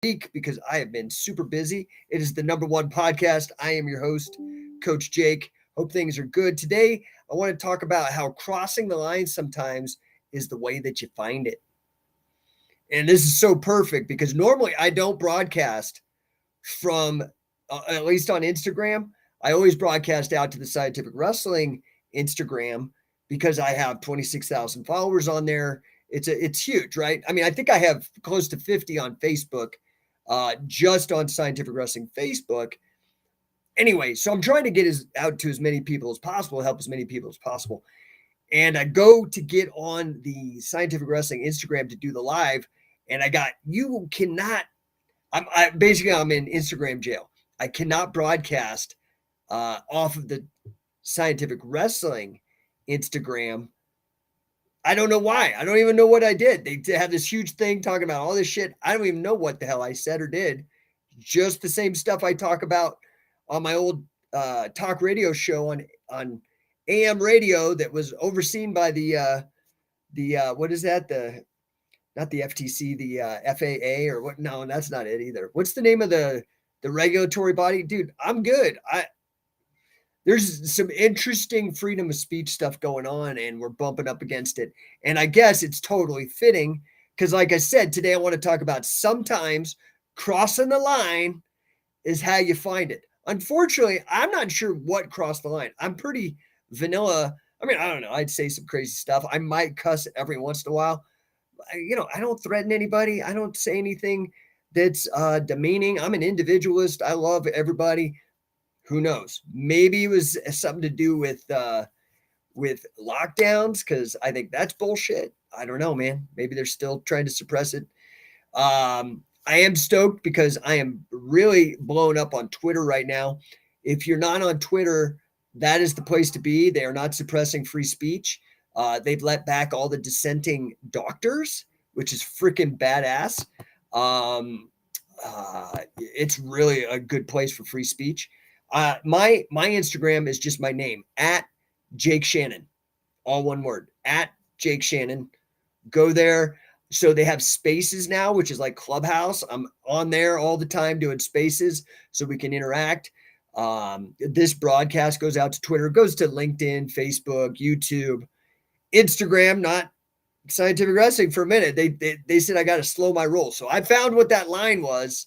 week because I have been super busy. It is the No1 podcast. I am your host, Coach Jake. Hope things are good. Today, I want to talk about how crossing the line sometimes is the way that you find it. And this is so perfect because normally I don't broadcast from, at least on Instagram. I always broadcast out to the Scientific Wrestling Instagram because I have 26,000 followers on there. It's huge, right? I mean, I think I have close to 50 on Facebook, just on Scientific Wrestling Facebook. Anyway, so I'm trying to get out to as many people as possible, help as many people as possible. And I go to get on the Scientific Wrestling Instagram to do the live, and you cannot. I'm in Instagram jail. I cannot broadcast off of the Scientific Wrestling Instagram. I don't know why. I don't even know what I did. They have this huge thing talking about all this shit. I don't even know what the hell I said or did. Just the same stuff I talk about on my old talk radio show on AM radio that was overseen by the what is that? Not the FTC, the FAA or what? No, that's not it either. What's the name of the regulatory body? Dude, I'm good. There's some interesting freedom of speech stuff going on, and we're bumping up against it. And I guess it's totally fitting because, like I said, today I want to talk about sometimes crossing the line is how you find it. Unfortunately, I'm not sure what crossed the line. I'm pretty vanilla. I mean, I don't know. I'd say some crazy stuff. I might cuss every once in a while. I don't threaten anybody. I don't say anything that's demeaning. I'm an individualist. I love everybody. Who knows? Maybe it was something to do with lockdowns because I think that's bullshit. I don't know, man. Maybe they're still trying to suppress it. I am stoked because I am really blown up on Twitter right now. If you're not on Twitter, that is the place to be. They are not suppressing free speech. They've let back all the dissenting doctors, which is freaking badass. It's really a good place for free speech. My Instagram is just my name, at Jake Shannon, all one word, at Jake Shannon. Go there. So they have spaces now, which is like Clubhouse. I'm on there all the time doing spaces so we can interact. This broadcast goes out to Twitter, goes to LinkedIn, Facebook, YouTube, Instagram, not Scientific Wrestling for a minute. They said I got to slow my roll. So I found what that line was.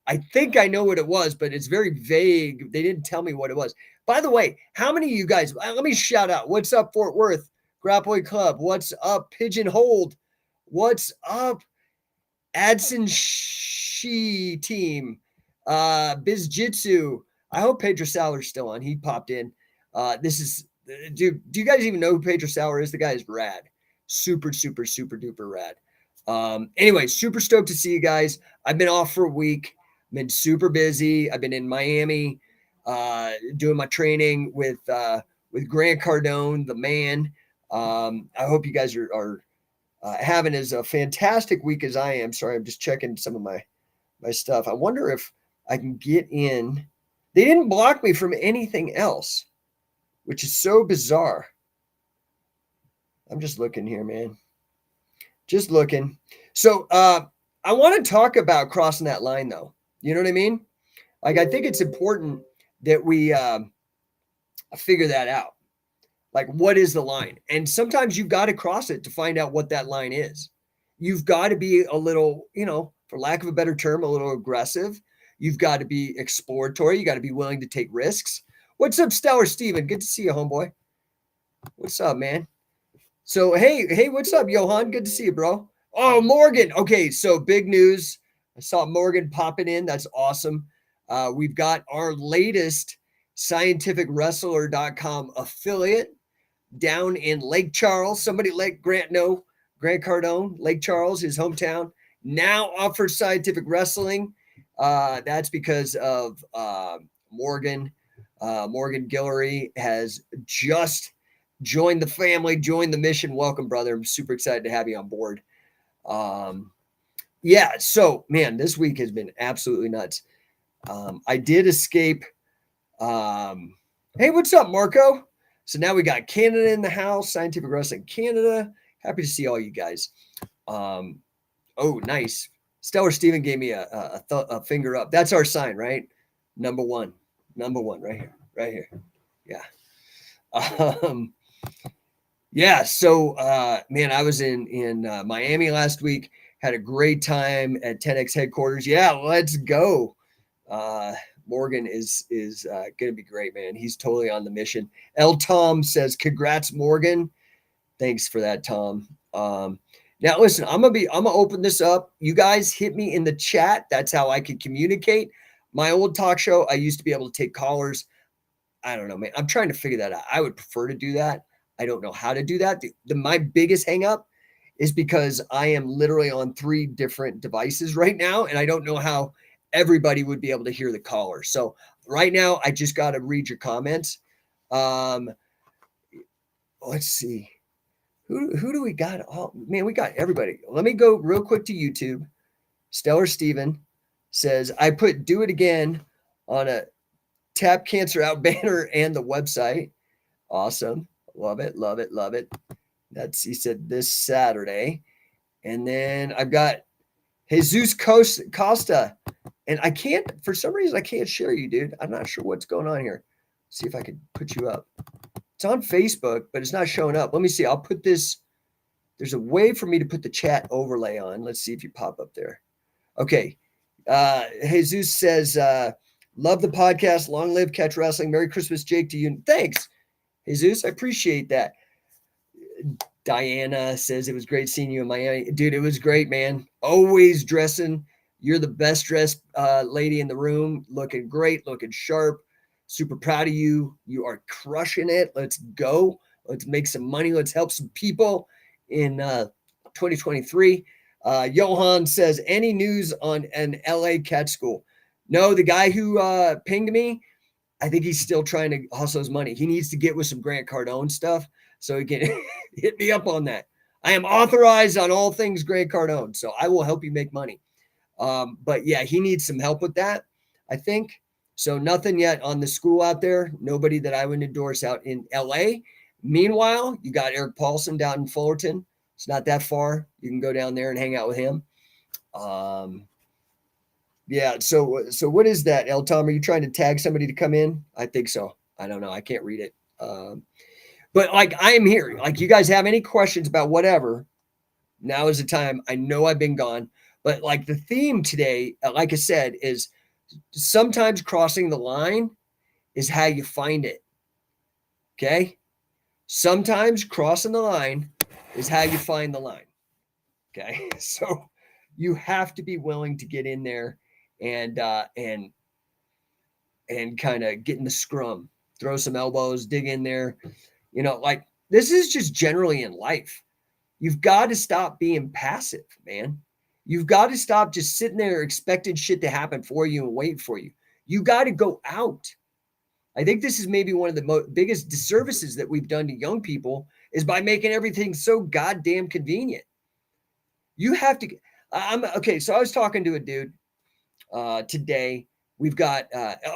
I think I know what it was, but it's very vague. They didn't tell me what it was. By the way, how many of you guys, let me shout out. What's up, Fort Worth Grappling Club? What's up, Pigeonholed? What's up, Adson Shi team? Biz Jitsu. I hope Pedro Sauer's still on. He popped in. Do you guys even know who Pedro Sauer is? The guy is rad. Super, super, super duper rad. Anyway, super stoked to see you guys. I've been off for a week. Been super busy. I've been in Miami, doing my training with Grant Cardone, the man. I hope you guys are having as a fantastic week as I am. Sorry, I'm just checking some of my stuff. I wonder if I can get in. They didn't block me from anything else, which is so bizarre. I'm just looking here, man. Just looking. So I want to talk about crossing that line, though. You know what I mean? Like, I think it's important that we figure that out. Like, what is the line? And sometimes you've got to cross it to find out what that line is. You've got to be a little, for lack of a better term, a little aggressive. You've got to be exploratory. You got to be willing to take risks. What's up, Stellar Steven? Good to see you, homeboy. What's up, man? So, hey, what's up, Johan? Good to see you, bro. Oh, Morgan. Okay, so big news. I saw Morgan popping in. That's awesome. We've got our latest scientificwrestler.com affiliate down in Lake Charles. Somebody let Grant know. Grant Cardone, Lake Charles, his hometown, now offers scientific wrestling. That's because of Morgan. Morgan Guillory has just joined the family, joined the mission. Welcome, brother. I'm super excited to have you on board. Yeah, so, man, this week has been absolutely nuts. I did escape. Hey, what's up, Marco? So now we got Canada in the house, Scientific Wrestling Canada. Happy to see all you guys. Oh, nice. Stellar Steven gave me a finger up. That's our sign, right? Number one right here. Yeah. Yeah. So, man, I was in Miami last week. Had a great time at 10X headquarters. Yeah, let's go. Morgan is going to be great, man. He's totally on the mission. L. Tom says, "Congrats, Morgan." Thanks for that, Tom. Now listen, I'm gonna open this up. You guys hit me in the chat. That's how I can communicate. My old talk show, I used to be able to take callers. I don't know, man. I'm trying to figure that out. I would prefer to do that. I don't know how to do that. My biggest hang up is because I am literally on 3 different devices right now, and I don't know how everybody would be able to hear the caller. So right now, I just got to read your comments. Let's see. Who do we got? Oh, man, we got everybody. Let me go real quick to YouTube. Stellar Steven says, I put "Do It Again" on a Tap Cancer Out banner and the website. Awesome. Love it. Love it. Love it. He said this Saturday. And then I've got Jesus Costa. And for some reason, I can't share you, dude. I'm not sure what's going on here. See if I can put you up. It's on Facebook, but it's not showing up. Let me see. I'll put this. There's a way for me to put the chat overlay on. Let's see if you pop up there. Okay. Jesus says, love the podcast. Long live Catch Wrestling. Merry Christmas, Jake, to you. Thanks, Jesus. I appreciate that. Diana says, it was great seeing you in Miami. Dude, it was great, man. Always dressing. You're the best dressed lady in the room. Looking great, looking sharp. Super proud of you. You are crushing it. Let's go. Let's make some money. Let's help some people in 2023. Johan says, any news on an LA catch school? No, the guy who pinged me, I think he's still trying to hustle his money. He needs to get with some Grant Cardone stuff so he can hit me up on that. I am authorized on all things Grant Cardone, so I will help you make money. But yeah, he needs some help with that, I think. So nothing yet on the school out there. Nobody that I would endorse out in LA. Meanwhile, you got Eric Paulson down in Fullerton. It's not that far. You can go down there and hang out with him. Yeah. So what is that, El Tom? Are you trying to tag somebody to come in? I think so. I don't know. I can't read it. But like, I am here. Like, you guys have any questions about whatever, now is the time. I know I've been gone, but like the theme today, like I said, is sometimes crossing the line is how you find it. Okay. Sometimes crossing the line is how you find the line. Okay. So you have to be willing to get in there and kind of get in the scrum, throw some elbows, dig in there. You know, like, this is just generally in life. You've got to stop being passive, man. You've got to stop just sitting there expecting shit to happen for you and wait for you. You got to go out. I think this is maybe one of the biggest disservices that we've done to young people is by making everything so goddamn convenient. You have to. Okay. So I was talking to a dude today. We've got,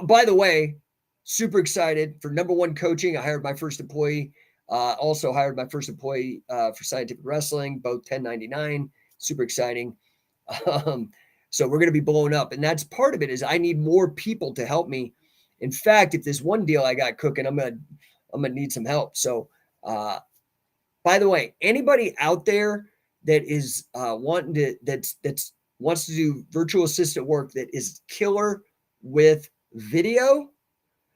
by the way, super excited for No1 coaching. I hired my first employee. Also hired my first employee for Scientific Wrestling, both 1099. Super exciting. So we're going to be blowing up. And that's part of it, is I need more people to help me. In fact, if there's one deal I got cooking, I'm going to need some help. So, by the way, anybody out there that is wanting to, that's wants to do virtual assistant work that is killer with video,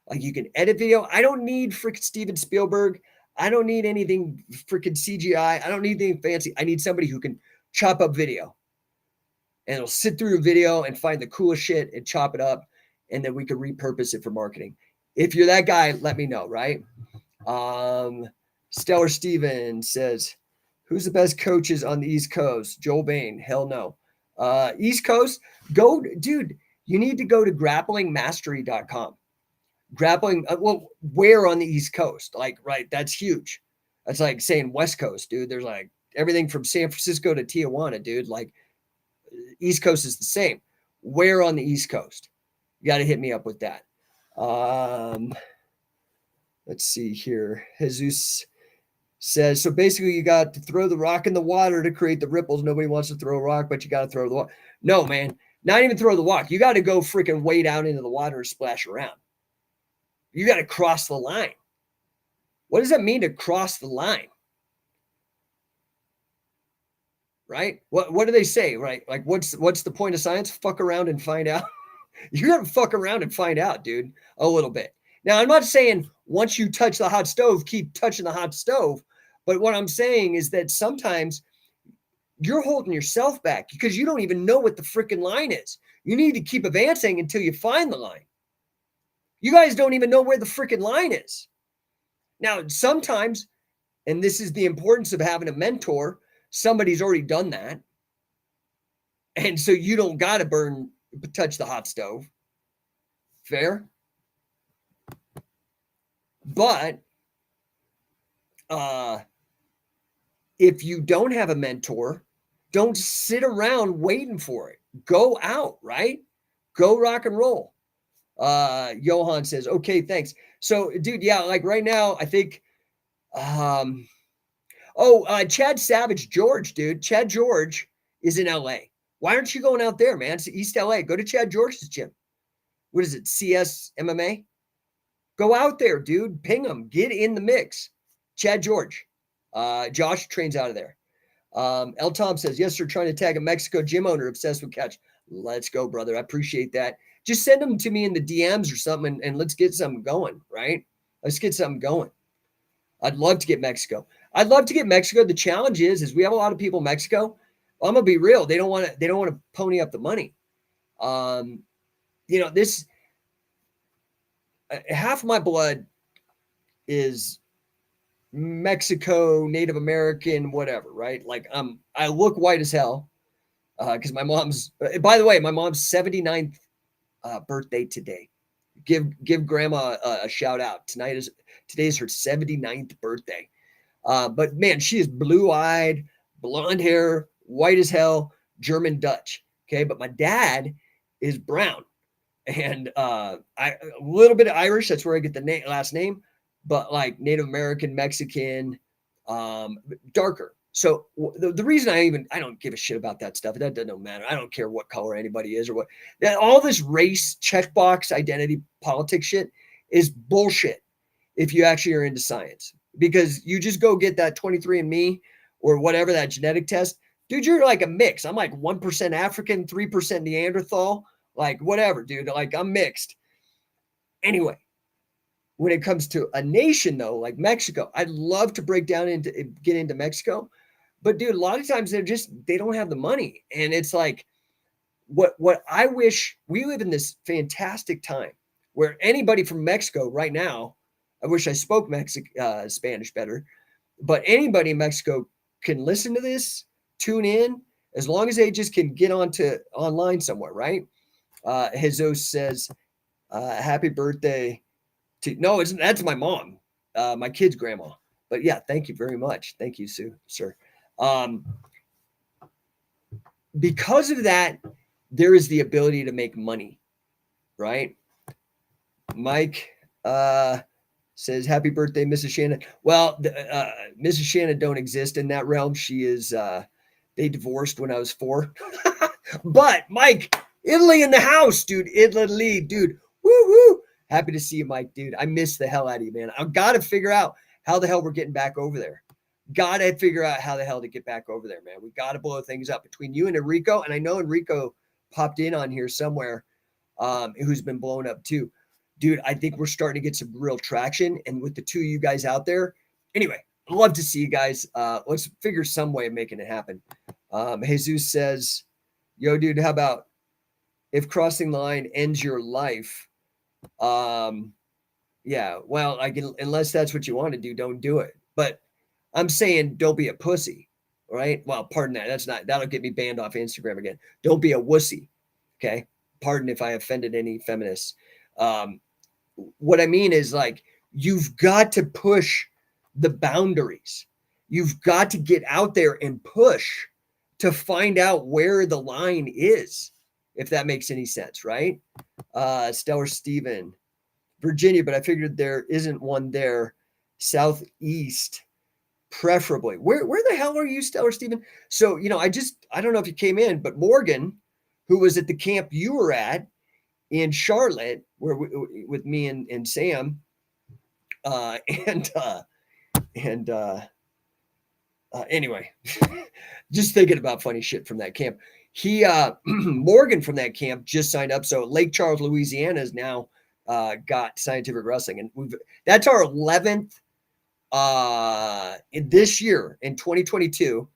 like you can edit video. I don't need freaking Steven Spielberg. I don't need anything freaking CGI. I don't need anything fancy. I need somebody who can chop up video, and it'll sit through a video and find the coolest shit and chop it up, and then we can repurpose it for marketing. If you're that guy, let me know, right? Stellar Steven says, who's the best coaches on the East Coast? Joel Bain. Hell no. East Coast, dude, you need to go to grapplingmastery.com. Grappling, well, where on the East Coast? Like, right, that's huge. That's like saying West Coast, dude. There's like everything from San Francisco to Tijuana, dude. Like, East Coast is the same. Where on the East Coast? You got to hit me up with that. Let's see here. Jesus says, so basically you got to throw the rock in the water to create the ripples. Nobody wants to throw a rock, but you got to throw the water. No, man, not even throw the rock. You got to go freaking wade out into the water and splash around. You got to cross the line. What does that mean to cross the line? Right? What do they say? Right? Like, what's the point of science? Fuck around and find out. You got to fuck around and find out, dude, a little bit. Now, I'm not saying once you touch the hot stove, keep touching the hot stove. But what I'm saying is that sometimes you're holding yourself back because you don't even know what the freaking line is. You need to keep advancing until you find the line. You guys don't even know where the freaking line is. Now, sometimes, and this is the importance of having a mentor, somebody's already done that. And so you don't got to touch the hot stove. Fair? But if you don't have a mentor, don't sit around waiting for it. Go out, right? Go rock and roll. Johan says, okay, thanks. So, dude, yeah, like right now, I think, Chad Savage George, dude. Chad George is in LA. Why aren't you going out there, man? It's East LA. Go to Chad George's gym. What is it? CS MMA? Go out there, dude. Ping him. Get in the mix. Chad George. Josh trains out of there. L. Tom says, yes, sir, trying to tag a Mexico gym owner obsessed with catch. Let's go, brother. I appreciate that. Just send them to me in the DMs or something, and let's get something going, right? Let's get something going. I'd love to get Mexico. I'd love to get Mexico. The challenge is we have a lot of people in Mexico. I'm gonna be real. They don't want to pony up the money. This half of my blood is Mexico, Native American, whatever, right? Like I look white as hell because my mom's. By the way, my mom's 79th birthday today. Give grandma a shout out. Today's her 79th birthday. But man, she is blue-eyed, blonde hair, white as hell, German Dutch. Okay, but my dad is brown, and a little bit of Irish. That's where I get the last name. But like Native American, Mexican, darker. So the reason I don't give a shit about that stuff. That doesn't matter. I don't care what color anybody is or what. All this race checkbox identity politics shit is bullshit. If you actually are into science, because you just go get that 23andMe or whatever, that genetic test, dude, you're like a mix. I'm like 1% African, 3% Neanderthal, like whatever, dude. Like I'm mixed. Anyway, when it comes to a nation though, like Mexico, I'd love to get into Mexico, but dude, a lot of times they don't have the money. And it's like, what I wish, we live in this fantastic time where anybody from Mexico right now, I wish I spoke Spanish better, but anybody in Mexico can listen to this, tune in, as long as they just can get online somewhere, right? Jesus says, happy birthday no, that's my mom, my kid's grandma. But yeah, thank you very much. Thank you, sir. Because of that, there is the ability to make money, right? Mike says, happy birthday, Mrs. Shannon. Well, Mrs. Shannon don't exist in that realm. She is, they divorced when I was 4. But Mike, Italy in the house, dude. Italy, dude. Woo-hoo. Happy to see you, Mike, dude. I miss the hell out of you, man. I've got to figure out how the hell we're getting back over there. Got to figure out how the hell to get back over there, man. We got to blow things up between you and Enrico. And I know Enrico popped in on here somewhere, who's been blown up too. Dude, I think we're starting to get some real traction. And with the two of you guys out there, anyway, I'd love to see you guys. Let's figure some way of making it happen. Jesus says, yo, dude, how about if crossing the line ends your life? Yeah, well, unless that's what you want to do, don't do it. But I'm saying don't be a pussy, right? Well, pardon that. That'll get me banned off Instagram again. Don't be a wussy. Okay. Pardon if I offended any feminists. What I mean is, like, you've got to push the boundaries. You've got to get out there and push to find out where the line is, if that makes any sense, right? Stellar Steven, Virginia, but I figured there isn't one there. Southeast, Preferably. Where the hell are you, Stellar Stephen? So, I don't know if you came in, but Morgan, who was at the camp you were at in Charlotte, with me and Sam, uh, and uh, and anyway, just thinking about funny shit from that camp. He Morgan from that camp just signed up. So Lake Charles, Louisiana is now got scientific wrestling, and that's our 11th in this year in 2022.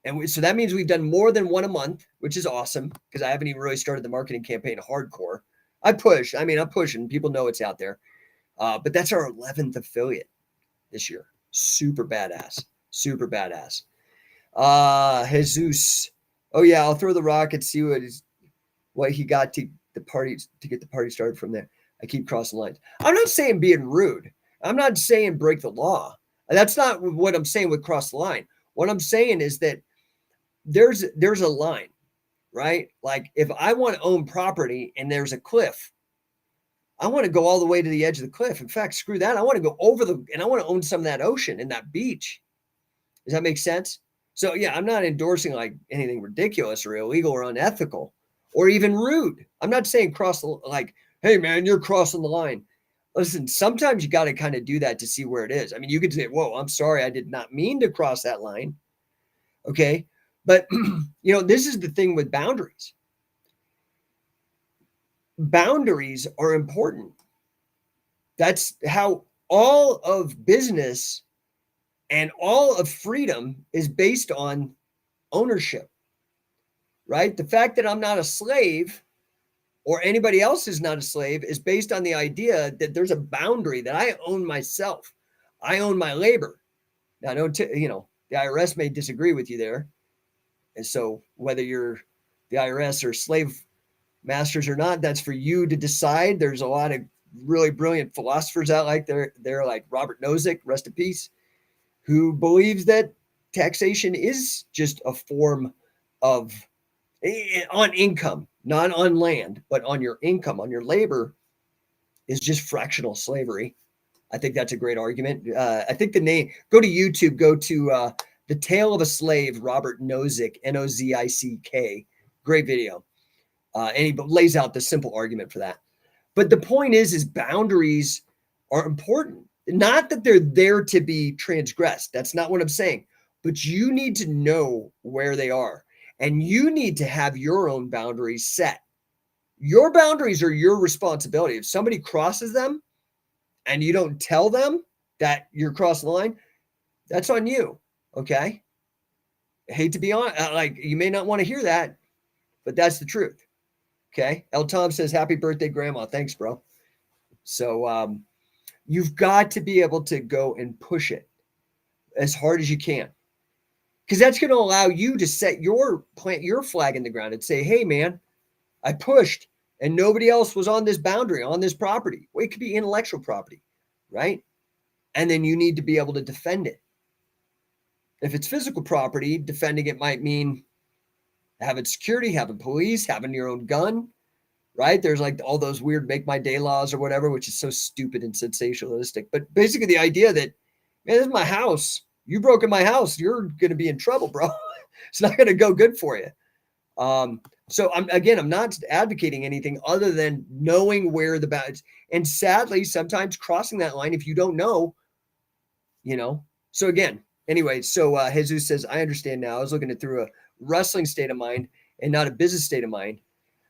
And so that means we've done more than one a month, which is awesome because I haven't even really started the marketing campaign hardcore. I'm pushing. People know it's out there. But that's our 11th affiliate this year. Super badass. Super badass. Jesus. Oh yeah, I'll throw the rock and see what he got to get the party started from there. I keep crossing lines. I'm not saying being rude. I'm not saying break the law. That's not what I'm saying with cross the line. What I'm saying is that there's a line, right? Like if I want to own property and there's a cliff, I want to go all the way to the edge of the cliff. In fact, screw that. I want to go and I want to own some of that ocean and that beach. Does that make sense? So yeah, I'm not endorsing like anything ridiculous or illegal or unethical or even rude. I'm not saying hey man, you're crossing the line. Listen, sometimes you got to kind of do that to see where it is. I mean, you could say, whoa, I'm sorry, I did not mean to cross that line. Okay. But, this is the thing with boundaries. Boundaries are important. That's how all of business and all of freedom is based on ownership, right? The fact that I'm not a slave or anybody else is not a slave is based on the idea that there's a boundary that I own myself. I own my labor. Now, the IRS may disagree with you there. And so whether you're the IRS or slave masters or not, that's for you to decide. There's a lot of really brilliant philosophers out there like Robert Nozick, rest in peace, who believes that taxation is just a form of on income, not on land, but on your income, on your labor is just fractional slavery. I think that's a great argument. I think the name, go to YouTube, go to The Tale of a Slave, Robert Nozick, Nozick. Great video. And he lays out the simple argument for that. But the point is boundaries are important. Not that they're there to be transgressed. That's not what I'm saying. But you need to know where they are. And you need to have your own boundaries set. Your boundaries are your responsibility. If somebody crosses them and you don't tell them that you're crossing the line, that's on you. Okay. I hate to be honest, you may not want to hear that, but that's the truth. Okay. L. Tom says, happy birthday, Grandma. Thanks, bro. So you've got to be able to go and push it as hard as you can. Because that's going to allow you to plant your flag in the ground and say, hey, man, I pushed and nobody else was on this boundary, on this property. Well, it could be intellectual property, right? And then you need to be able to defend it. If it's physical property, defending it might mean having security, having police, having your own gun, right? There's like all those weird make my day laws or whatever, which is so stupid and sensationalistic. But basically the idea that, man, this is my house. You broke in my house, you're going to be in trouble, bro. It's not going to go good for you. So I'm not advocating anything other than knowing where the boundaries, and sadly, sometimes crossing that line, if you don't know, so again, anyway, so Jesus says, I understand now. I was looking at through a wrestling state of mind and not a business state of mind.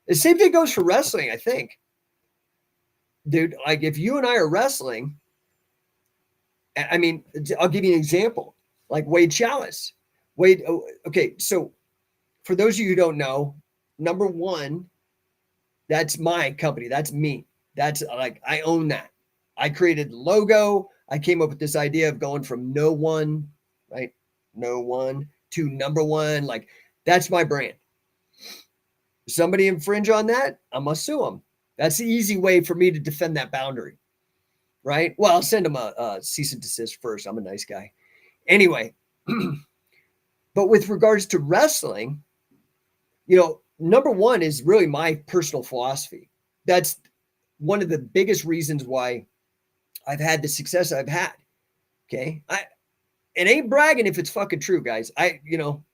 The same thing goes for wrestling, I think. Dude, like if you and I are wrestling, I mean, I'll give you an example, like Wade Chalice. Okay, so for those of you who don't know, number one, that's my company. That's me. That's like, I own that. I created the logo. I came up with this idea of going from No1, right? No1 to number one. Like, that's my brand. If somebody infringe on that, I'm going to sue them. That's the easy way for me to defend that boundary, right? Well, I'll send them a cease and desist first. I'm a nice guy. Anyway, but with regards to wrestling, number one is really my personal philosophy. That's one of the biggest reasons why I've had the success I've had. Okay. it ain't bragging if it's fucking true, guys.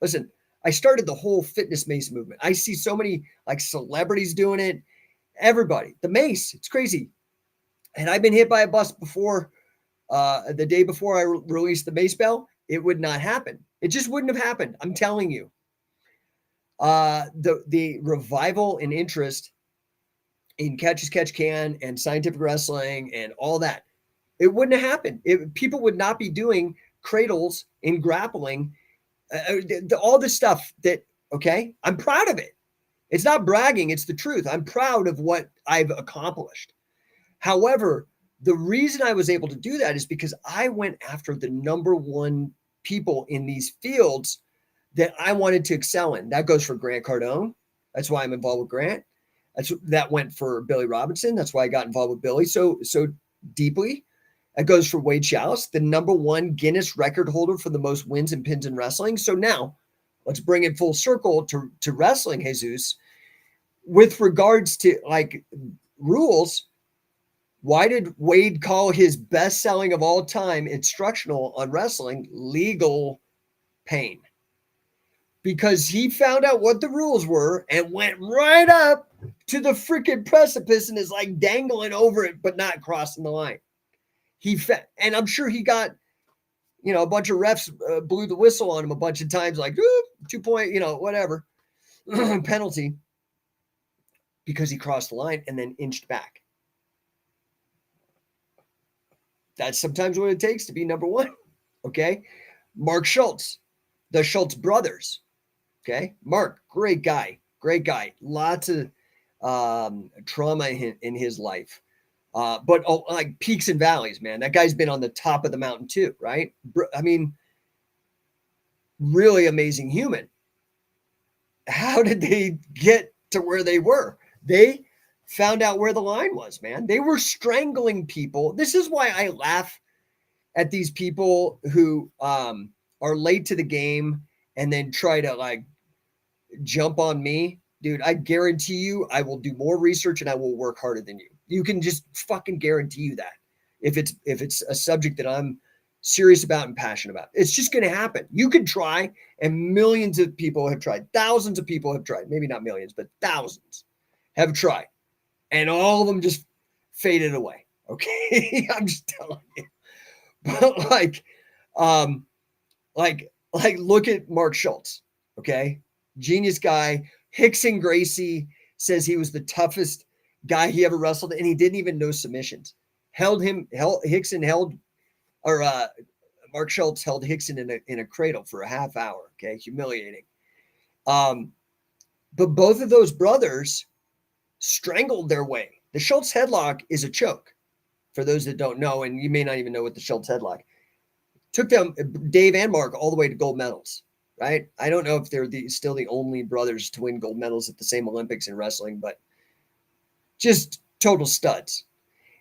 Listen, I started the whole fitness mace movement. I see so many like celebrities doing it. Everybody, the mace, it's crazy. And I've been hit by a bus before. The day before I released the mace bell, it would not happen. It just wouldn't have happened. I'm telling you. The revival and interest in catch as catch can and scientific wrestling and all that, it wouldn't have happened. People would not be doing cradles in grappling, all this stuff that, okay, I'm proud of it. It's not bragging, it's the truth. I'm proud of what I've accomplished. However, the reason I was able to do that is because I went after the number one people in these fields that I wanted to excel in. That goes for Grant Cardone. That's why I'm involved with Grant. That went for Billy Robinson. That's why I got involved with Billy so deeply. That goes for Wade Chalice, the number one Guinness record holder for the most wins and pins in wrestling. So now let's bring it full circle to wrestling, Jesus. With regards to like rules, why did Wade call his best-selling of all time instructional on wrestling Legal Pain? Because he found out what the rules were and went right up to the freaking precipice and is like dangling over it, but not crossing the line. And I'm sure he got, a bunch of refs blew the whistle on him a bunch of times, like 2 point, whatever penalty, because he crossed the line and then inched back. That's sometimes what it takes to be number one. Okay. Mark Schultz, the Schultz brothers. Okay. Mark, great guy. Lots of trauma in his life. But like peaks and valleys, man. That guy's been on the top of the mountain too, right? I mean, really amazing human. How did they get to where they were? They found out where the line was, man. They were strangling people. This is why I laugh at these people who are late to the game and then try to like jump on me. Dude, I guarantee you I will do more research and I will work harder than you. You can just fucking guarantee you that. If it's a subject that I'm serious about and passionate about, it's just going to happen. You can try, and millions of people have tried. Thousands of people have tried. Maybe not millions, but thousands have tried. And all of them just faded away. Okay. I'm just telling you. But like look at Mark Schultz. Okay. Genius guy. Hickson Gracie says he was the toughest guy he ever wrestled, and he didn't even know submissions. Mark Schultz held Hickson in a cradle for a half hour. Okay. Humiliating. But both of those brothers strangled their way. The Schultz headlock is a choke, for those that don't know, and you may not even know what the Schultz headlock took them, Dave and Mark, all the way to gold medals, right? I don't know if they're still the only brothers to win gold medals at the same Olympics in wrestling, but just total studs.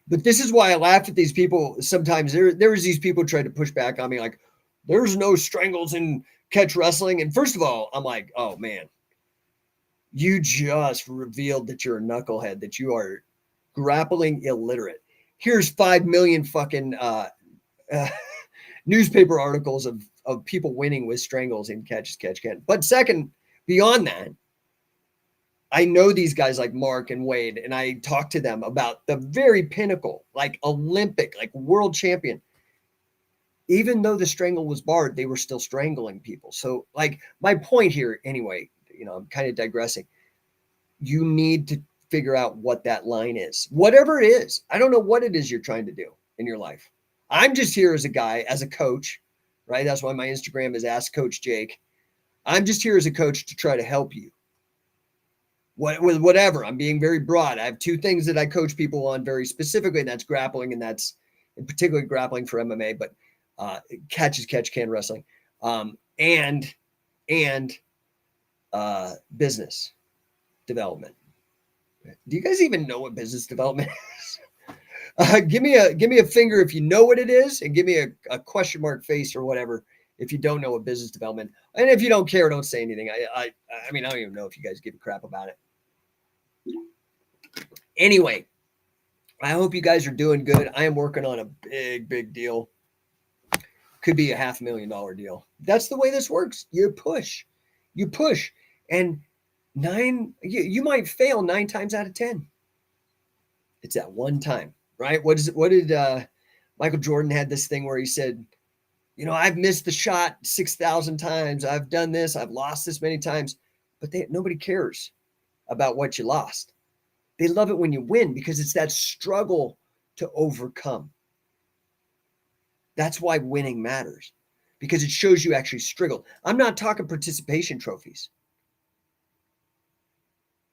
But this is why I laugh at these people. Sometimes there was these people trying to push back on me, like, there's no strangles in catch wrestling. And first of all, I'm like, oh man, you just revealed that you're a knucklehead, that you are grappling illiterate. Here's 5 million fucking newspaper articles of people winning with strangles in catch can. But second, beyond that, I know these guys like Mark and Wade, and I talk to them about the very pinnacle, like Olympic, like world champion. Even though the strangle was barred, they were still strangling people. So like my point here, anyway, I'm kind of digressing. You need to figure out what that line is, whatever it is. I don't know what it is you're trying to do in your life. I'm just here as a guy, as a coach, right? That's why my Instagram is Ask Coach Jake. I'm just here as a coach to try to help you. With whatever. I'm being very broad. I have 2 things that I coach people on very specifically, and that's grappling, and that's in particular grappling for MMA, but catch can wrestling, and business development. Do you guys even know what business development is? Give me a finger if you know what it is, and give me a question mark face or whatever if you don't know what business development. And if you don't care, don't say anything. I mean, I don't even know if you guys give a crap about it. Anyway, I hope you guys are doing good. I am working on a big deal. could be a $500,000 deal. That's the way this works. You push, and you might fail 9 times out of 10. It's that one time, right? What did Michael Jordan had this thing where he said, I've missed the shot 6,000 times. I've done this. I've lost this many times, but nobody cares about what you lost. They love it when you win because it's that struggle to overcome. That's why winning matters, because it shows you actually struggled. I'm not talking participation trophies.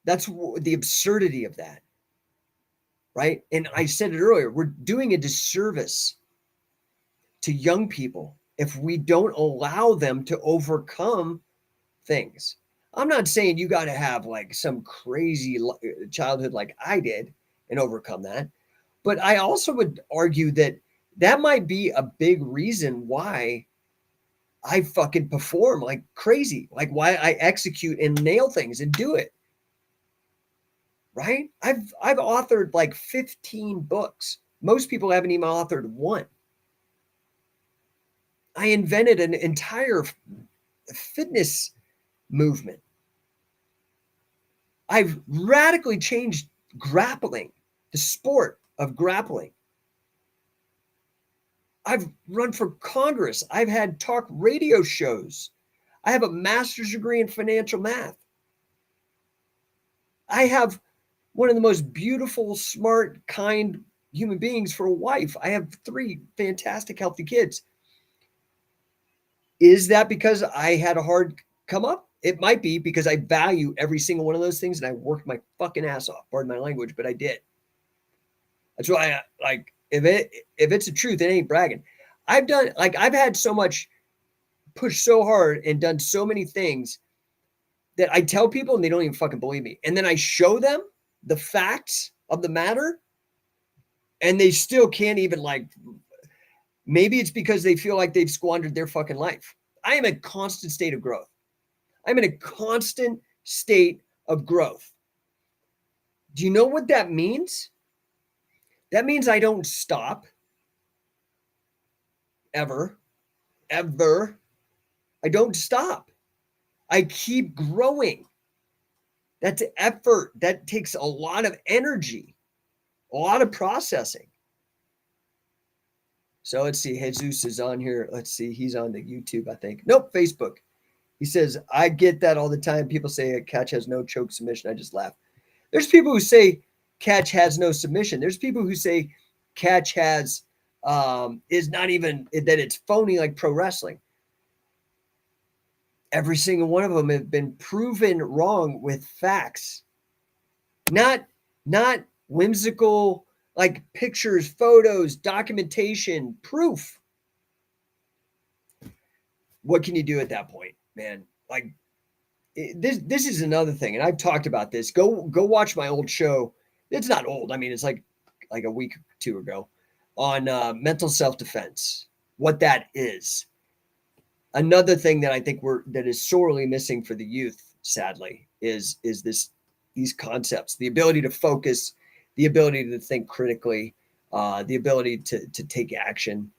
That's the absurdity of that, right? And I said it earlier, we're doing a disservice to young people if we don't allow them to overcome things. I'm not saying you got to have like some crazy childhood like I did and overcome that. But I also would argue that might be a big reason why I fucking perform like crazy, like why I execute and nail things and do it. Right? I've authored like 15 books. Most people haven't even authored one. I invented an entire fitness movement. I've radically changed grappling, the sport of grappling. I've run for Congress. I've had talk radio shows. I have a master's degree in financial math. I have one of the most beautiful, smart, kind human beings for a wife. I have 3 fantastic, healthy kids. Is that because I had a hard come up? It might be because I value every single one of those things and I worked my fucking ass off. Pardon my language, but I did. That's why if it's the truth, it ain't bragging. I've had so much, pushed so hard and done so many things that I tell people and they don't even fucking believe me. And then I show them the facts of the matter and they still can't even maybe it's because they feel like they've squandered their fucking life. I am in a constant state of growth. I'm in a constant state of growth. Do you know what that means? That means I don't stop ever. I don't stop. I keep growing. That's effort. That takes a lot of energy, a lot of processing. So let's see. Jesus is on here. Let's see. He's on the YouTube, I think. Nope, Facebook. He says, I get that all the time. People say a catch has no choke submission. I just laugh. There's people who say catch has no submission. There's people who say catch has is not even, that it's phony like pro wrestling. Every single one of them have been proven wrong with facts. Not whimsical, like pictures, photos, documentation, proof. What can you do at that point, man? Like this is another thing, and I've talked about this. Go watch my old show. It's not old. I mean, it's like a week or 2 ago on mental self-defense. What that is. Another thing that I think that is sorely missing for the youth, sadly, is these concepts, the ability to focus, the ability to think critically, the ability to take action.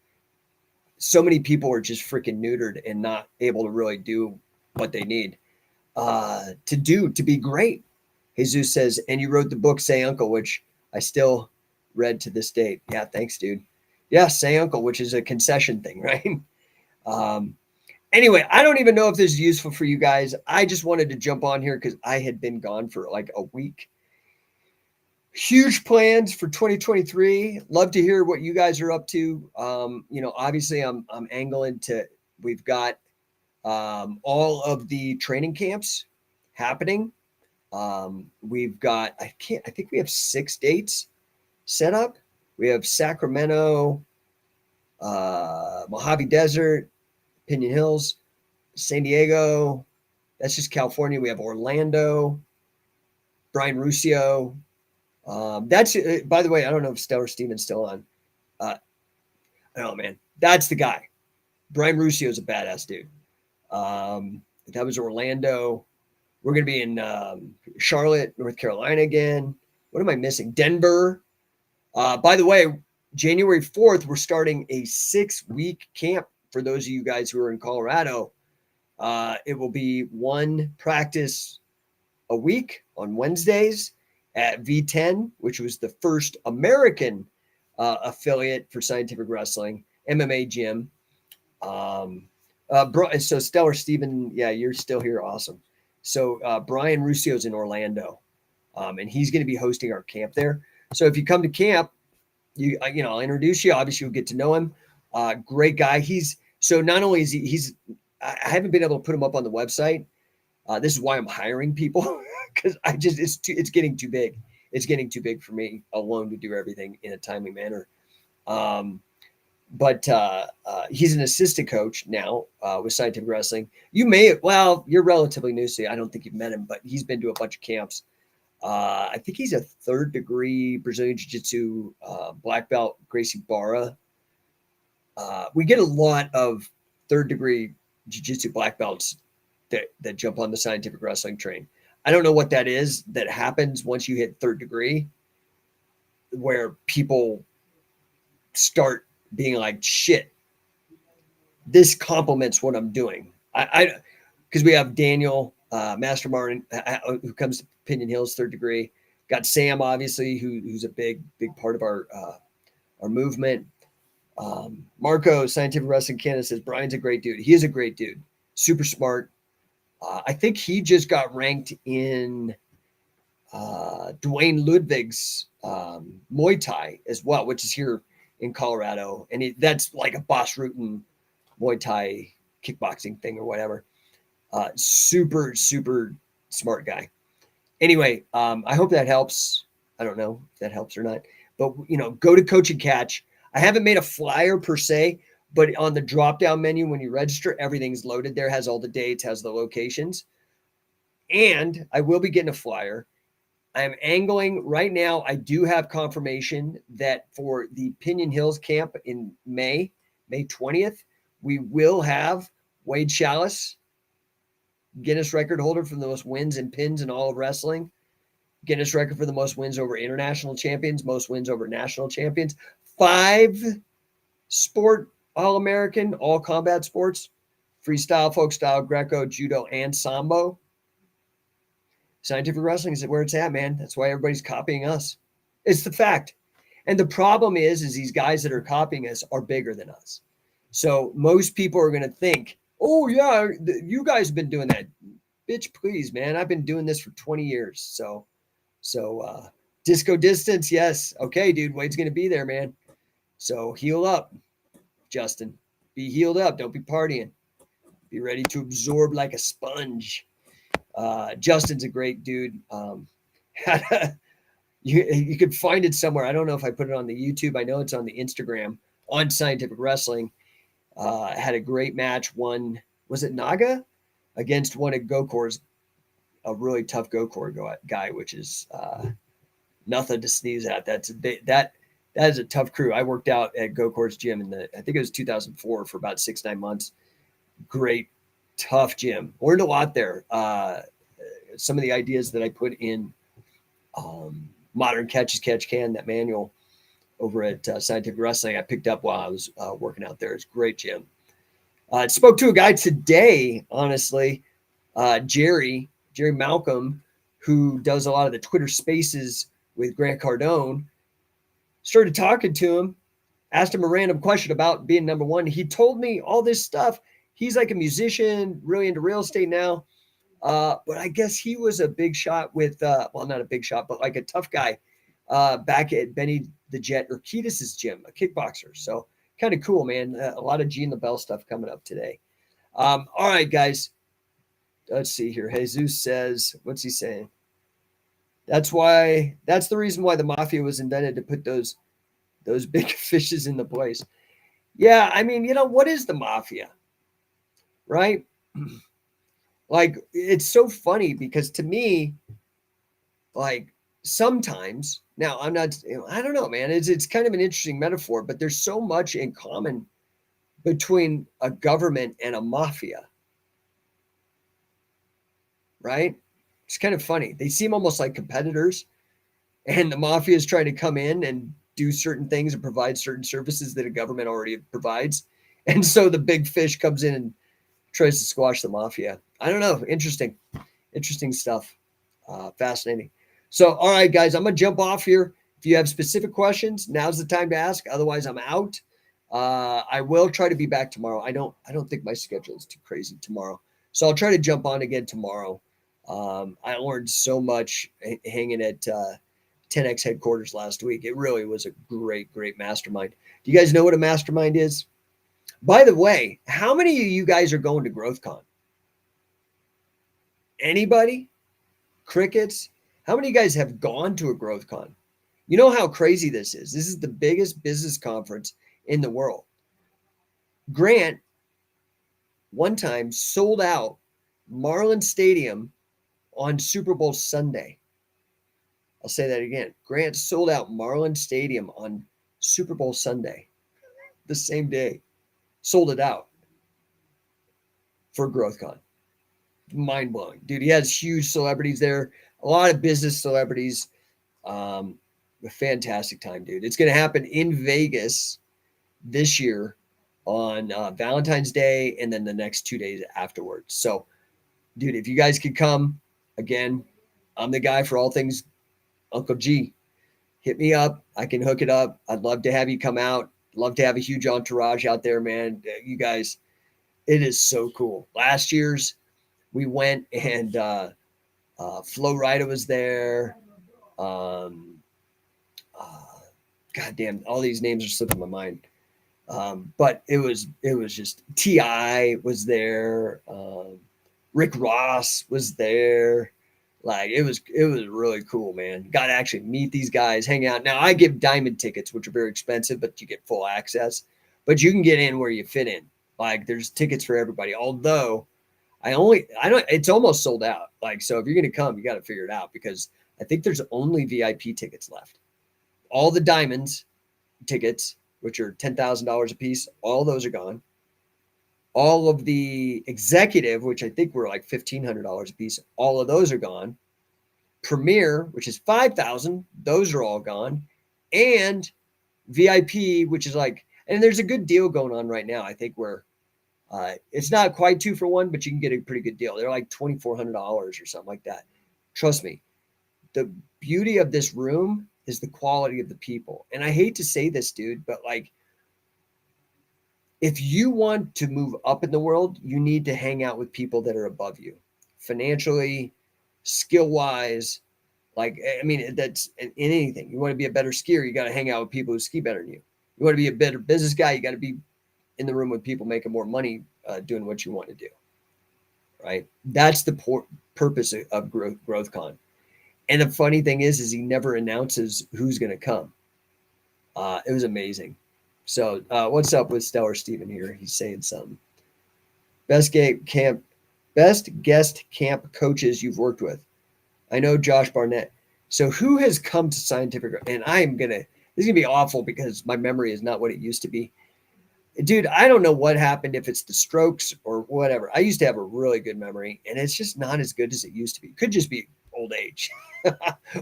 So many people are just freaking neutered and not able to really do what they need to be great. Jesus says, and you wrote the book Say Uncle, which I still read to this date. Yeah, thanks, dude. Yeah, Say Uncle, which is a concession thing, right? Anyway, I don't even know if this is useful for you guys. I just wanted to jump on here because I had been gone for like a week. Huge plans for 2023. Love to hear what you guys are up to. Obviously I'm angling to, we've got all of the training camps happening. We've got, I think we have 6 dates set up. We have Sacramento, Mojave Desert, Pinion Hills, San Diego. That's just California. We have Orlando, Brian Ruscio. That's, by the way, I don't know if Stellar Steven's still on. I don't know, man. That's the guy. Brian Ruscio is a badass dude. That was Orlando. We're going to be in Charlotte, North Carolina again. What am I missing? Denver. By the way, January 4th, we're starting a 6-week camp for those of you guys who are in Colorado, it will be one practice a week on Wednesdays at V10, which was the first American affiliate for Scientific Wrestling, MMA gym. So Stellar Steven, yeah, you're still here. Awesome. So Brian Russio's in Orlando, and he's going to be hosting our camp there. So if you come to camp, I'll introduce you. Obviously, you'll get to know him. Great guy. So not only is he's I haven't been able to put him up on the website. This is why I'm hiring people, because it's getting too big. It's getting too big for me alone to do everything in a timely manner. But he's an assistant coach now with Scientific Wrestling. You're relatively new, so I don't think you've met him, but he's been to a bunch of camps. I think he's a 3rd degree Brazilian Jiu-Jitsu black belt, Gracie Barra. We get a lot of 3rd degree Jiu-Jitsu black belts that jump on the Scientific Wrestling train. I don't know what that is that happens once you hit 3rd degree, where people start being like, shit, this complements what I'm doing. Because we have Daniel, Master Martin, who comes to Pinion Hills, 3rd degree. Got Sam, obviously, who's a big part of our movement. Marco, Scientific Wrestling Canada, says Brian's a great dude. He is a great dude. Super smart. I think he just got ranked in Dwayne Ludwig's Muay Thai as well, which is here in Colorado. And that's like a Boss Rutan Muay Thai kickboxing thing or whatever. Super, super smart guy. Anyway, I hope that helps. I don't know if that helps or not. But, go to Coach and Catch. I haven't made a flyer per se, but on the drop-down menu, when you register, everything's loaded there, has all the dates, has the locations. And I will be getting a flyer. I'm angling right now. I do have confirmation that for the Pinion Hills camp in May 20th, we will have Wade Chalice, Guinness record holder for the most wins and pins in all of wrestling. Guinness record for the most wins over international champions, most wins over national champions. 5 sport All-American, all combat sports, freestyle, folk style, Greco, judo, and sambo. Scientific Wrestling is where it's at, man. That's why everybody's copying us. It's the fact. And the problem is these guys that are copying us are bigger than us. So most people are going to think, oh, yeah, you guys have been doing that. Bitch, please, man. I've been doing this for 20 years. So disco distance, yes. Okay, dude, Wade's going to be there, man. So heal up, Justin. Be healed up. Don't be partying. Be ready to absorb like a sponge. Justin's a great dude. You could find it somewhere. I don't know if I put it on the YouTube. I know it's on the Instagram on Scientific Wrestling. Had a great match. Won, was it Naga? Against one of Gokor's, a really tough Gokor guy, which is nothing to sneeze at. That is a tough crew. I worked out at Gokor's gym I think it was 2004 for about 6-9 months. Great, tough gym. Learned a lot there. Some of the ideas that I put in Modern Catch as Catch Can, that manual over at Scientific Wrestling, I picked up while I was working out there. It's a great gym. I spoke to a guy today, honestly, Jerry Malcolm, who does a lot of the Twitter Spaces with Grant Cardone. Started talking to him, asked him a random question about being number one. He told me all this stuff. He's like a musician, really into real estate now. But I guess he was a big shot with, not a big shot, but like a tough guy back at Benny the Jet Urquidez's gym, a kickboxer. So kind of cool, man. A lot of Gene LaBelle stuff coming up today. All right, guys. Let's see here. Jesus says, what's he saying? That's the reason why the mafia was invented, to put those big fishes in the place. Yeah, I mean, what is the mafia? Right? Like, it's so funny because to me, like, sometimes, now I'm not, I don't know, man, it's kind of an interesting metaphor, but there's so much in common between a government and a mafia. Right? It's kind of funny. They seem almost like competitors, and the mafia is trying to come in and do certain things and provide certain services that a government already provides. And so the big fish comes in and tries to squash the mafia. I don't know. Interesting stuff. Fascinating. So, all right, guys, I'm gonna jump off here. If you have specific questions, now's the time to ask. Otherwise, I'm out. I will try to be back tomorrow. I don't think my schedule is too crazy tomorrow, so I'll try to jump on again tomorrow. I learned so much hanging at 10x headquarters last week. It really was a great mastermind. Do you guys know what a mastermind is? By the way, how many of you guys are going to GrowthCon? Anybody? Crickets? How many of you guys have gone to a GrowthCon? You know how crazy this is. This is the biggest business conference in the world. Grant, one time, sold out Marlin Stadium on Super Bowl Sunday. I'll say that again. Grant sold out Marlin Stadium on Super Bowl Sunday, the same day. Sold it out for GrowthCon. Mind blowing, dude. He has huge celebrities there, a lot of business celebrities. A fantastic time, dude. It's going to happen in Vegas this year on Valentine's Day and then the next 2 days afterwards. So, dude, if you guys could come, again, I'm the guy for all things Uncle G. Hit me up. I can hook it up. I'd love to have you come out. Love to have a huge entourage out there, man. You guys, it is so cool. Last year's, we went and Flo Rida was there. Goddamn, all these names are slipping my mind. But it was just T.I. was there. Rick Ross was there. Like it was really cool, man. Got to actually meet these guys, hang out. Now I give diamond tickets, which are very expensive, but you get full access. But you can get in where you fit in. Like there's tickets for everybody. Although it's almost sold out. Like, so if you're going to come, you got to figure it out because I think there's only VIP tickets left. All the diamonds tickets, which are $10,000 a piece, all those are gone. All of the executive, which I think were like $1,500 a piece, all of those are gone. Premier, which is $5,000, those are all gone. And VIP, which is like, and there's a good deal going on right now, I think, where it's not quite 2 for 1, but you can get a pretty good deal. They're like $2,400 or something like that. Trust me, the beauty of this room is the quality of the people. And I hate to say this, dude, but like, if you want to move up in the world, you need to hang out with people that are above you financially, skill wise. Like, I mean, that's in anything. You want to be a better skier, you got to hang out with people who ski better than you. You want to be a better business guy, you got to be in the room with people making more money doing what you want to do. Right? That's the purpose of GrowthCon. And the funny thing is he never announces who's going to come. It was amazing. So what's up with Stellar Steven here? He's saying something. Best guest camp coaches you've worked with. I know Josh Barnett. So who has come to Scientific? And this is gonna be awful because my memory is not what it used to be. Dude, I don't know what happened, if it's the strokes or whatever. I used to have a really good memory, and it's just not as good as it used to be. Could just be old age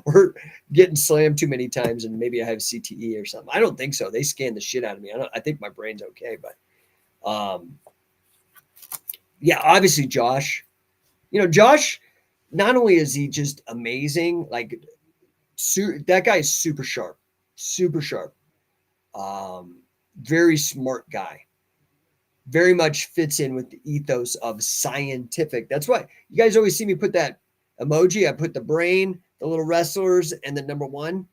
or getting slammed too many times, and maybe I have CTE or something. I don't think so. They scanned the shit out of me. I think my brain's okay, but yeah, obviously Josh. You know, Josh, not only is he just amazing, like that guy is super sharp, super sharp. Very smart guy. Very much fits in with the ethos of scientific. That's why you guys always see me put that emoji. I put the brain, the little wrestlers, and the number 1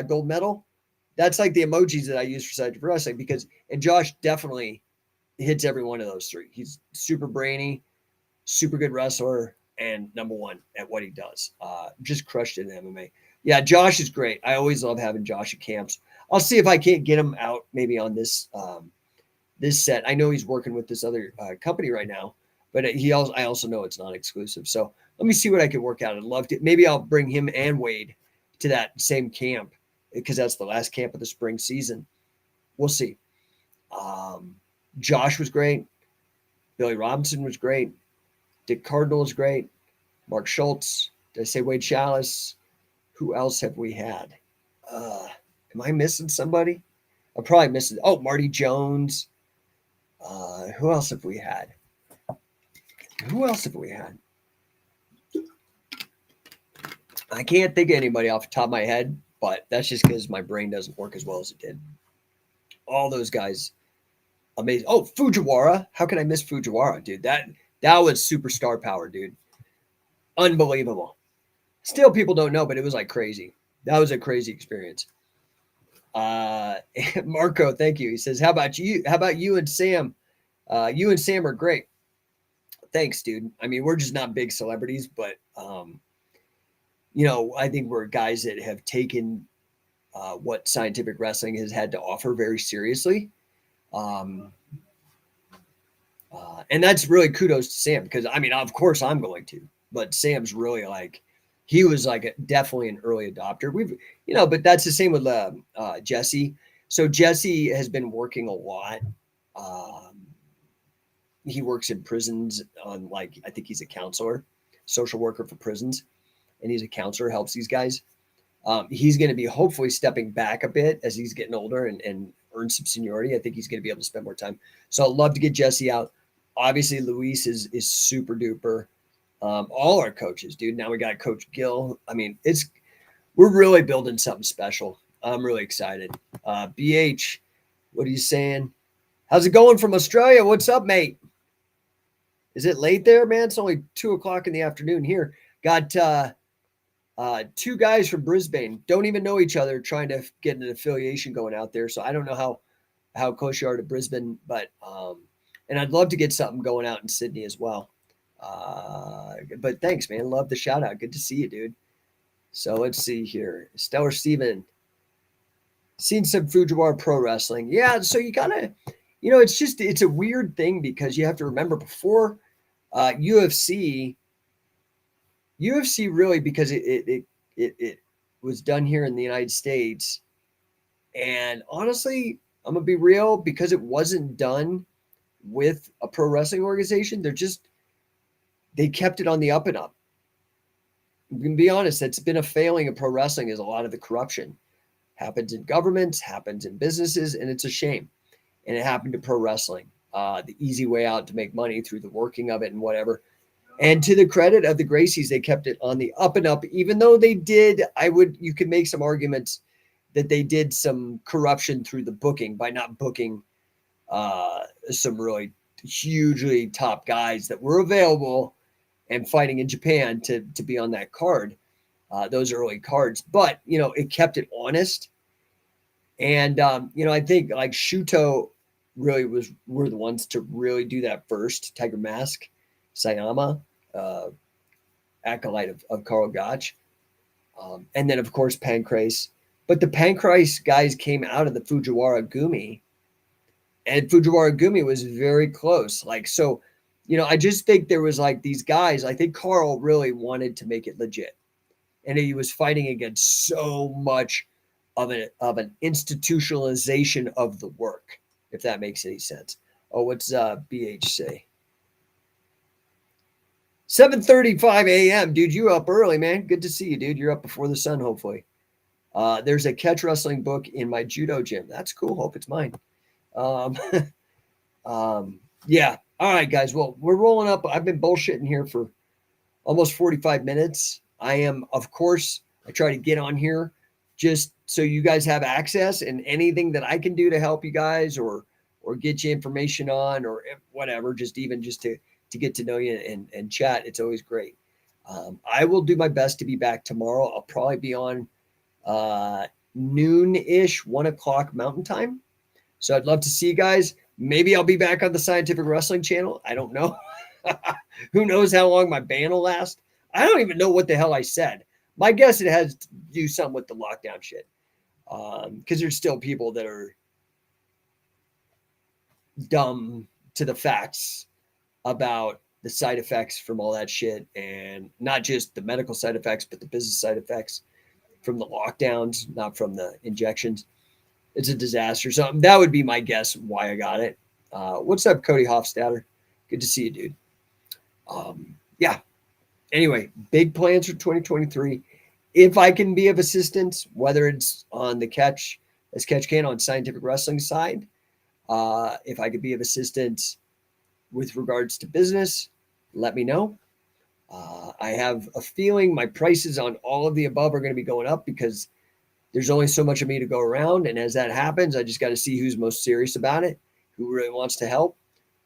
gold medal. That's like the emojis that I use for scientific wrestling and Josh definitely hits every one of those 3. He's super brainy, super good wrestler, and number 1 at what he does. Just crushed it in MMA. Yeah, Josh is great. I always love having Josh at camps. I'll see if I can't get him out maybe on this this set. I know he's working with this other company right now, but I also know it's not exclusive. So let me see what I can work out. I'd love to. Maybe I'll bring him and Wade to that same camp because that's the last camp of the spring season. We'll see. Josh was great. Billy Robinson was great. Dick Cardinal was great. Mark Schultz. Did I say Wade Chalice? Who else have we had? Am I missing somebody? I'm probably missing. Oh, Marty Jones. Who else have we had? Who else have we had? I can't think of anybody off the top of my head, but that's just because my brain doesn't work as well as it did. All those guys, amazing. Oh, Fujiwara. How can I miss Fujiwara, dude? That was superstar power, dude. Unbelievable. Still, people don't know, but it was like crazy. That was a crazy experience. Marco, thank you. He says, "How about you? How about you and Sam? You and Sam are great." Thanks, dude. I mean, we're just not big celebrities, but I think we're guys that have taken what scientific wrestling has had to offer very seriously. And that's really kudos to Sam because, I mean, of course I'm going to, but Sam's really he was definitely an early adopter. But that's the same with Jesse. So Jesse has been working a lot. He works in prisons on I think he's a counselor, social worker for prisons, and he's a counselor, helps these guys. He's going to be hopefully stepping back a bit as he's getting older and earn some seniority. I think he's going to be able to spend more time. So I'd love to get Jesse out. Obviously, Luis is super duper. All our coaches, dude. Now we got Coach Gill. I mean, we're really building something special. I'm really excited. BH, what are you saying? How's it going from Australia? What's up, mate? Is it late there, man? It's only 2:00 in the afternoon here. Got two guys from Brisbane, don't even know each other, trying to get an affiliation going out there. So I don't know how close you are to Brisbane, but and I'd love to get something going out in Sydney as well. But thanks, man. Love the shout out. Good to see you, dude. So let's see here. Stellar Steven. Seen some Fujiwara pro wrestling. Yeah, so you gotta, it's a weird thing because you have to remember before UFC really, because it was done here in the United States. And honestly, I'm gonna be real, because it wasn't done with a pro wrestling organization, they kept it on the up and up. We can be honest, that's been a failing of pro wrestling, is a lot of the corruption happens in governments, happens in businesses, and it's a shame. And it happened to pro wrestling. The easy way out to make money through the working of it and whatever. And to the credit of the Gracies, they kept it on the up and up, even though they did, you could make some arguments that they did some corruption through the booking by not booking some really hugely top guys that were available and fighting in Japan to be on that card, those early cards. But, it kept it honest. And, I think Shuto really were the ones to really do that first. Tiger Mask, Sayama, acolyte of Karl Gotch. And then, of course, Pancrase. But the Pancrase guys came out of the Fujiwara Gumi. And Fujiwara Gumi was very close. I just think there was these guys. I think Karl really wanted to make it legit. And he was fighting against so much of an institutionalization of the work, if that makes any sense. Oh, what's BH say? 7:35 a.m. Dude, you up early, man. Good to see you, dude. You're up before the sun, hopefully. There's a catch wrestling book in my judo gym. That's cool. Hope it's mine. Yeah. All right, guys. Well, we're rolling up. I've been bullshitting here for almost 45 minutes. I am, of course, I try to get on here just so you guys have access, and anything that I can do to help you guys or get you information on or whatever, just to get to know you and chat. It's always great. I will do my best to be back tomorrow. I'll probably be on noon-ish, 1:00 Mountain Time. So I'd love to see you guys. Maybe I'll be back on the Scientific Wrestling channel. I don't know. Who knows how long my ban will last? I don't even know what the hell I said. My guess it has to do something with the lockdown shit. Because there's still people that are dumb to the facts about the side effects from all that shit, and not just the medical side effects, but the business side effects from the lockdowns, not from the injections. It's a disaster. So that would be my guess why I got it. What's up, Cody Hofstadter? Good to see you, dude. Yeah. Anyway, big plans for 2023. If I can be of assistance, whether it's on the Catch Can on Scientific Wrestling side, If I could be of assistance with regards to business, let me know. I have a feeling my prices on all of the above are going to be going up because there's only so much of me to go around. And as that happens, I just got to see who's most serious about it, who really wants to help.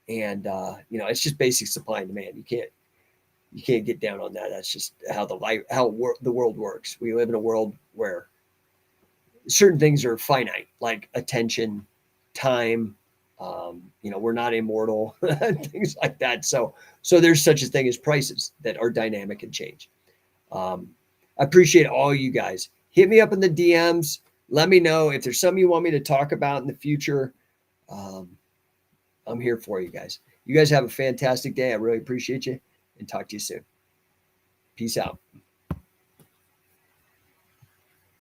And it's just basic supply and demand. You can't get down on that. That's just how the world works. We live in a world where certain things are finite, like attention, time. We're not immortal, things like that. So there's such a thing as prices that are dynamic and change. I appreciate all you guys. Hit me up in the DMs. Let me know if there's something you want me to talk about in the future. I'm here for you guys. You guys have a fantastic day. I really appreciate you and talk to you soon. Peace out.